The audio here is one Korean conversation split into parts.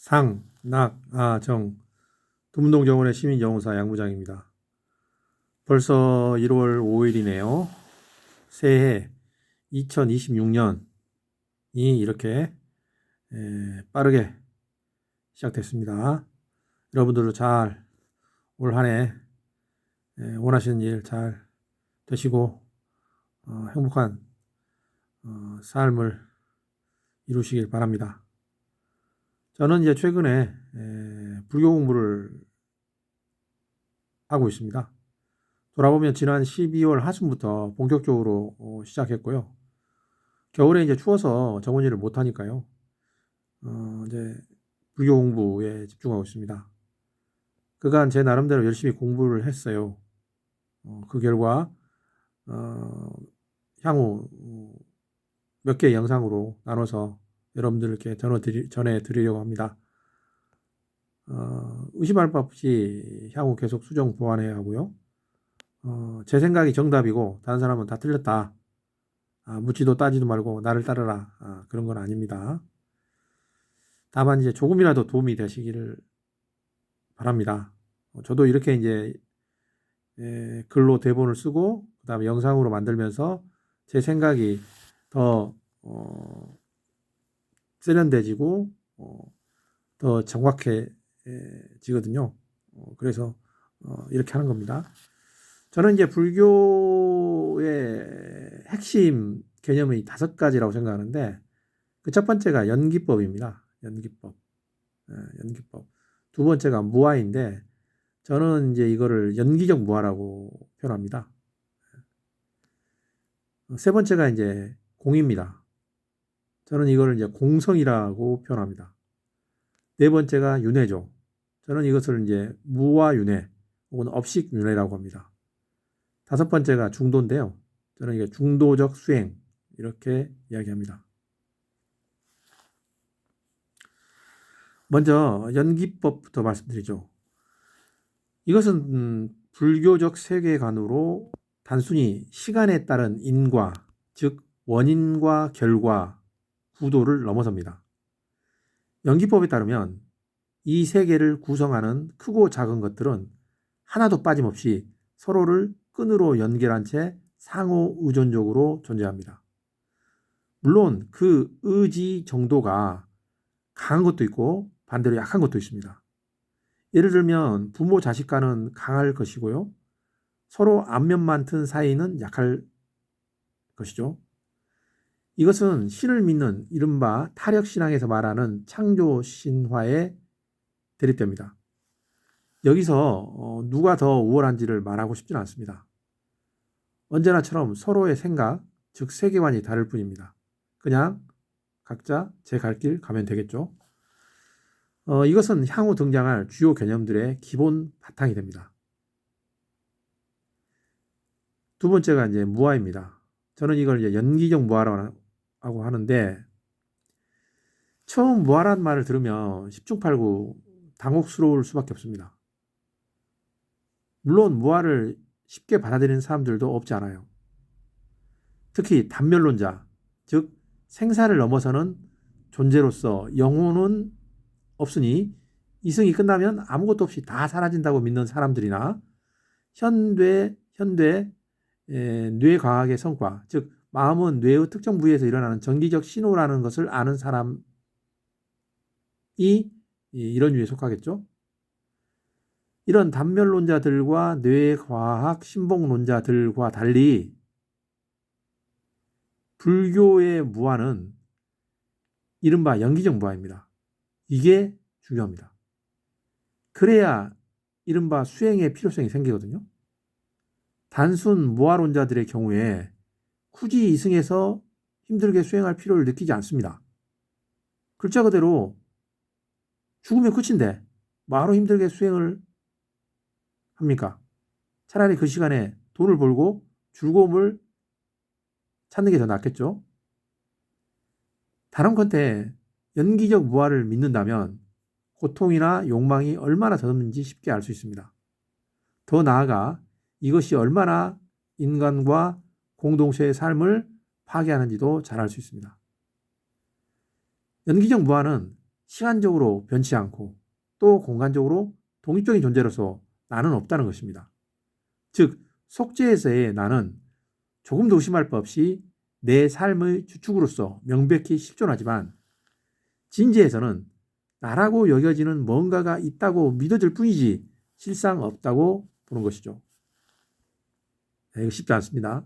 상, 낙, 아, 정, 두문동정원의 시민정우사 양부장입니다. 벌써 1월 5일이네요. 새해 2026년이 이렇게 빠르게 시작됐습니다. 여러분들도 잘 올 한 해 원하시는 일 잘 되시고 행복한 삶을 이루시길 바랍니다. 저는 이제 최근에 불교 공부를 하고 있습니다. 돌아보면 지난 12월 하순부터 본격적으로 시작했고요. 겨울에 이제 추워서 정원일을 못 하니까요. 이제 불교 공부에 집중하고 있습니다. 그간 제 나름대로 열심히 공부를 했어요. 그 결과 향후 몇 개의 영상으로 나눠서 여러분들께 전해드리려고 합니다. 의심할 바 없이 향후 계속 수정 보완해야 하고요. 제 생각이 정답이고 다른 사람은 다 틀렸다. 묻지도 따지도 말고 나를 따르라. 그런 건 아닙니다. 다만 이제 조금이라도 도움이 되시기를 바랍니다. 저도 이렇게 이제 글로 대본을 쓰고 그다음에 영상으로 만들면서 제 생각이 더 세련돼지고 더 정확해지거든요. 그래서 이렇게 하는 겁니다. 저는 이제 불교의 핵심 개념이 5가지라고 생각하는데 그 첫 번째가 연기법입니다. 연기법. 연기법. 두 번째가 무아인데 저는 이제 이거를 연기적 무아라고 표현합니다. 세 번째가 이제 공입니다. 저는 이거를 이제 공성이라고 표현합니다. 네 번째가 윤회죠. 저는 이것을 이제 무아윤회 혹은 업식윤회라고 합니다. 다섯 번째가 중도인데요. 저는 이게 중도적 수행 이렇게 이야기합니다. 먼저 연기법부터 말씀드리죠. 이것은 불교적 세계관으로 단순히 시간에 따른 인과, 즉 원인과 결과 구도를 넘어섭니다. 연기법에 따르면 이 세계를 구성하는 크고 작은 것들은 하나도 빠짐없이 서로를 끈으로 연결한 채 상호 의존적으로 존재합니다. 물론 그 의지 정도가 강한 것도 있고 반대로 약한 것도 있습니다. 예를 들면 부모 자식 간은 강할 것이고요. 서로 안면만 튼 사이는 약할 것이죠. 이것은 신을 믿는 이른바 타력신앙에서 말하는 창조신화에 대립됩니다. 여기서 누가 더 우월한지를 말하고 싶지는 않습니다. 언제나처럼 서로의 생각, 즉 세계관이 다를 뿐입니다. 그냥 각자 제 갈 길 가면 되겠죠. 이것은 향후 등장할 주요 개념들의 기본 바탕이 됩니다. 두 번째가 이제 무아입니다. 저는 이걸 이제 연기적 무아라고 하는데 처음 무아란 말을 들으면 십중팔구 당혹스러울 수밖에 없습니다. 물론 무아를 쉽게 받아들이는 사람들도 없지 않아요. 특히 단멸론자, 즉 생사를 넘어서는 존재로서 영혼은 없으니 이승이 끝나면 아무것도 없이 다 사라진다고 믿는 사람들이나 현대 뇌과학의 성과, 즉 마음은 뇌의 특정 부위에서 일어나는 전기적 신호라는 것을 아는 사람이 이런 유에 속하겠죠. 이런 단멸론자들과 뇌과학 신봉론자들과 달리 불교의 무아는 이른바 연기적 무아입니다. 이게 중요합니다. 그래야 이른바 수행의 필요성이 생기거든요. 단순 무아론자들의 경우에 굳이 이승에서 힘들게 수행할 필요를 느끼지 않습니다. 글자 그대로 죽으면 끝인데 뭐하러 힘들게 수행을 합니까? 차라리 그 시간에 돈을 벌고 즐거움을 찾는 게 더 낫겠죠. 다른컨대 연기적 무아를 믿는다면 고통이나 욕망이 얼마나 더듬는지 쉽게 알 수 있습니다. 더 나아가 이것이 얼마나 인간과 공동체의 삶을 파괴하는지도 잘 알 수 있습니다. 연기적 무아는 시간적으로 변치 않고 또 공간적으로 독립적인 존재로서 나는 없다는 것입니다. 즉, 속죄에서의 나는 조금도 의심할 바 없이 내 삶의 주축으로서 명백히 실존하지만 진지에서는 나라고 여겨지는 뭔가가 있다고 믿어질 뿐이지 실상 없다고 보는 것이죠. 이거 쉽지 않습니다.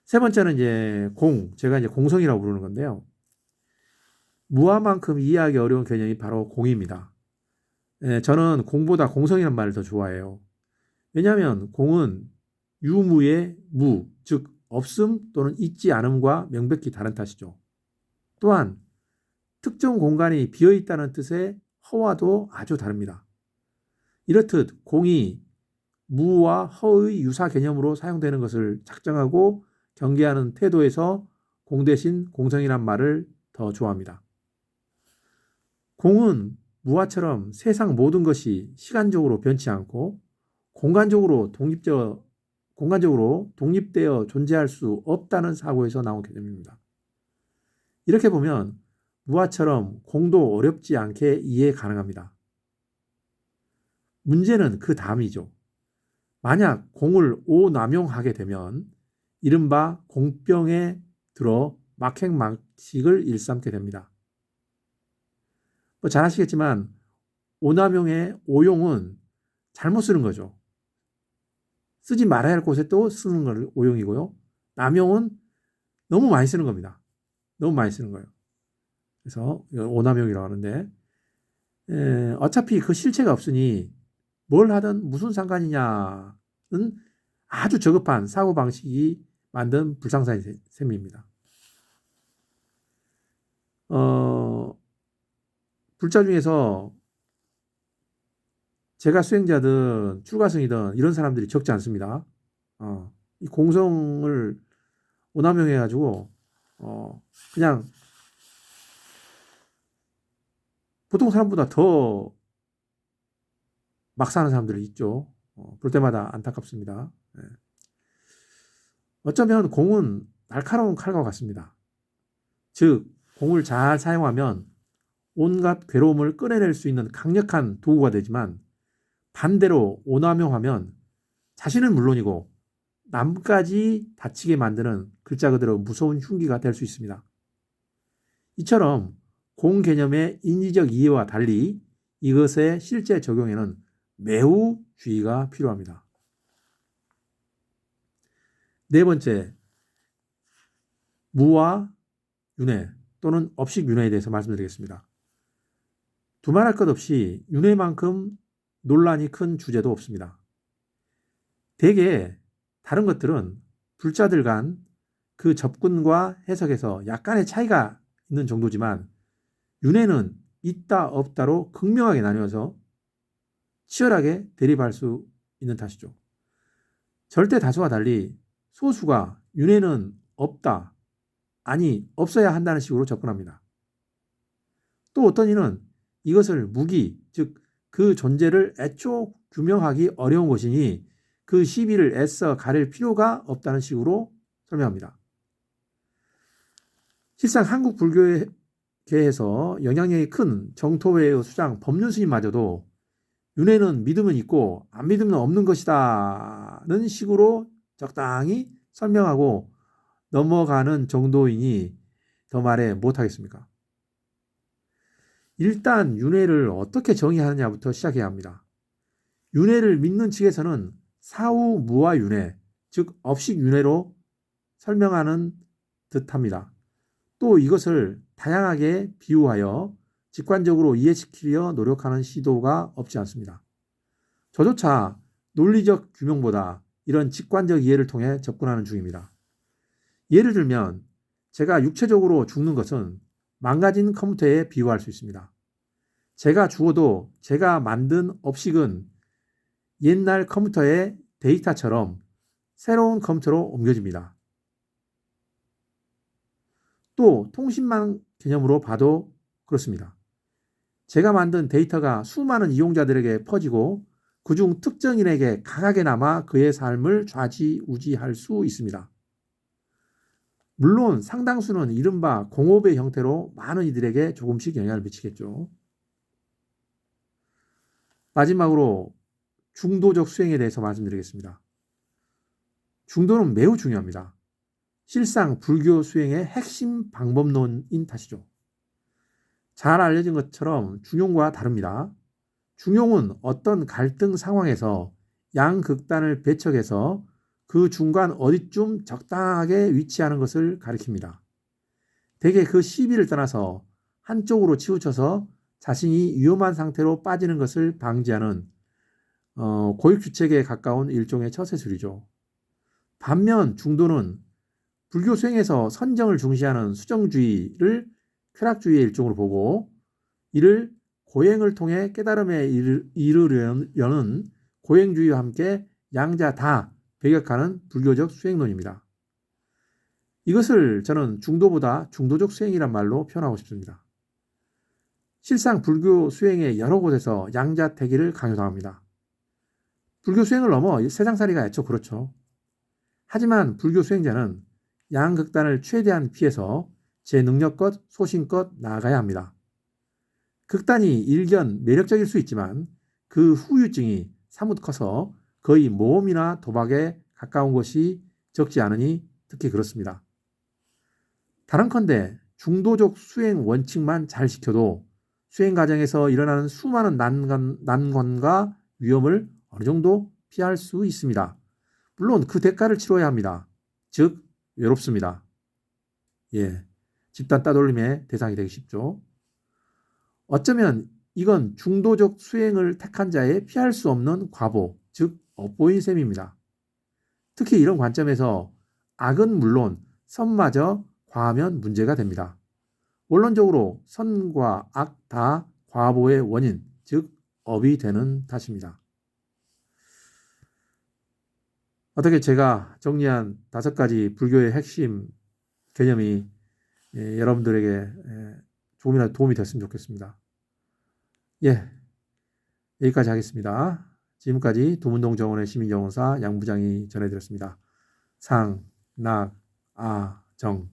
세 번째는 이제 제가 이제 공성이라고 부르는 건데요. 무아만큼 이해하기 어려운 개념이 바로 공입니다. 저는 공보다 공성이라는 말을 더 좋아해요. 왜냐하면 공은 유무의 무, 즉 없음 또는 있지 않음과 명백히 다른 탓이죠. 또한 특정 공간이 비어있다는 뜻의 허와도 아주 다릅니다. 이렇듯 공이 무와 허의 유사 개념으로 사용되는 것을 작정하고 경계하는 태도에서 공 대신 공성이란 말을 더 좋아합니다. 공은 무아처럼 세상 모든 것이 시간적으로 변치 않고 공간적으로 독립되어 존재할 수 없다는 사고에서 나온 개념입니다. 이렇게 보면 무아처럼 공도 어렵지 않게 이해 가능합니다. 문제는 그 다음이죠. 만약 공을 오남용하게 되면 이른바 공병에 들어 막행막식을 일삼게 됩니다. 잘 아시겠지만 오남용의 오용은 잘못 쓰는 거죠. 쓰지 말아야 할 곳에 또 쓰는 걸 오용이고요. 남용은 너무 많이 쓰는 겁니다. 너무 많이 쓰는 거예요. 그래서 이걸 오남용이라고 하는데 어차피 그 실체가 없으니 뭘 하든 무슨 상관이냐는 아주 저급한 사고방식이 만든 불상사의 셈입니다. 불자 중에서 재가 수행자든 출가성이든 이런 사람들이 적지 않습니다. 이 공성을 오남용해가지고 그냥 보통 사람보다 더 막 사는 사람들이 있죠. 볼 때마다 안타깝습니다. 어쩌면 공은 날카로운 칼과 같습니다. 즉, 공을 잘 사용하면 온갖 괴로움을 꺼내낼 수 있는 강력한 도구가 되지만 반대로 오남용하면 자신은 물론이고 남까지 다치게 만드는 글자 그대로 무서운 흉기가 될 수 있습니다. 이처럼 공 개념의 인지적 이해와 달리 이것의 실제 적용에는 매우 주의가 필요합니다. 네 번째, 무와 윤회 또는 업식윤회에 대해서 말씀드리겠습니다. 두말할 것 없이 윤회만큼 논란이 큰 주제도 없습니다. 대개 다른 것들은 불자들 간 그 접근과 해석에서 약간의 차이가 있는 정도지만 윤회는 있다 없다로 극명하게 나뉘어서 치열하게 대립할 수 있는 탓이죠. 절대 다수와 달리 소수가 윤회는 없다, 아니 없어야 한다는 식으로 접근합니다. 또 어떤 이는 이것을 무기, 즉 그 존재를 애초 규명하기 어려운 것이니 그 시비를 애써 가릴 필요가 없다는 식으로 설명합니다. 실상 한국 불교계에서 영향력이 큰 정토회의 수장 법륜스님마저도 윤회는 믿으면 있고 안 믿으면 없는 것이다는 식으로 적당히 설명하고 넘어가는 정도이니 더 말해 못하겠습니까? 일단 윤회를 어떻게 정의하느냐부터 시작해야 합니다. 윤회를 믿는 측에서는 사후 무아 윤회, 즉 업식 윤회로 설명하는 듯합니다. 또 이것을 다양하게 비유하여 직관적으로 이해시키려 노력하는 시도가 없지 않습니다. 저조차 논리적 규명보다 이런 직관적 이해를 통해 접근하는 중입니다. 예를 들면 제가 육체적으로 죽는 것은 망가진 컴퓨터에 비유할 수 있습니다. 제가 죽어도 제가 만든 업식은 옛날 컴퓨터의 데이터처럼 새로운 컴퓨터로 옮겨집니다. 또 통신망 개념으로 봐도 그렇습니다. 제가 만든 데이터가 수많은 이용자들에게 퍼지고 그중 특정인에게 강하게 남아 그의 삶을 좌지우지할 수 있습니다. 물론 상당수는 이른바 공업의 형태로 많은 이들에게 조금씩 영향을 미치겠죠. 마지막으로 중도적 수행에 대해서 말씀드리겠습니다. 중도는 매우 중요합니다. 실상 불교 수행의 핵심 방법론인 탓이죠. 잘 알려진 것처럼 중용과 다릅니다. 중용은 어떤 갈등 상황에서 양극단을 배척해서 그 중간 어디쯤 적당하게 위치하는 것을 가리킵니다. 대개 그 시비를 떠나서 한쪽으로 치우쳐서 자신이 위험한 상태로 빠지는 것을 방지하는 고육주책에 가까운 일종의 처세술이죠. 반면 중도는 불교 수행에서 선정을 중시하는 수정주의를 쾌락주의의 일종으로 보고 이를 고행을 통해 깨달음에 이르려는 고행주의와 함께 양자 다 배격하는 불교적 수행론입니다. 이것을 저는 중도보다 중도적 수행이란 말로 표현하고 싶습니다. 실상 불교 수행의 여러 곳에서 양자택일을 강요당합니다. 불교 수행을 넘어 세상살이가 애초 그렇죠. 하지만 불교 수행자는 양극단을 최대한 피해서 제 능력껏 소신껏 나아가야 합니다. 극단이 일견 매력적일 수 있지만 그 후유증이 사뭇 커서 거의 모험이나 도박에 가까운 것이 적지 않으니 특히 그렇습니다. 다른컨대 중도적 수행 원칙만 잘 지켜도 수행 과정에서 일어나는 수많은 난관과 위험을 어느 정도 피할 수 있습니다. 물론 그 대가를 치러야 합니다. 즉 외롭습니다. 집단 따돌림의 대상이 되기 쉽죠. 어쩌면 이건 중도적 수행을 택한 자의 피할 수 없는 과보, 즉 업보인 셈입니다. 특히 이런 관점에서 악은 물론 선마저 과하면 문제가 됩니다. 원론적으로 선과 악 다 과보의 원인, 즉 업이 되는 탓입니다. 어떻게 제가 정리한 5가지 불교의 핵심 개념이 여러분들에게 조금이라도 도움이 됐으면 좋겠습니다. 여기까지 하겠습니다. 지금까지 도문동 정원의 시민정원사 양부장이 전해드렸습니다. 상, 낙, 아, 정.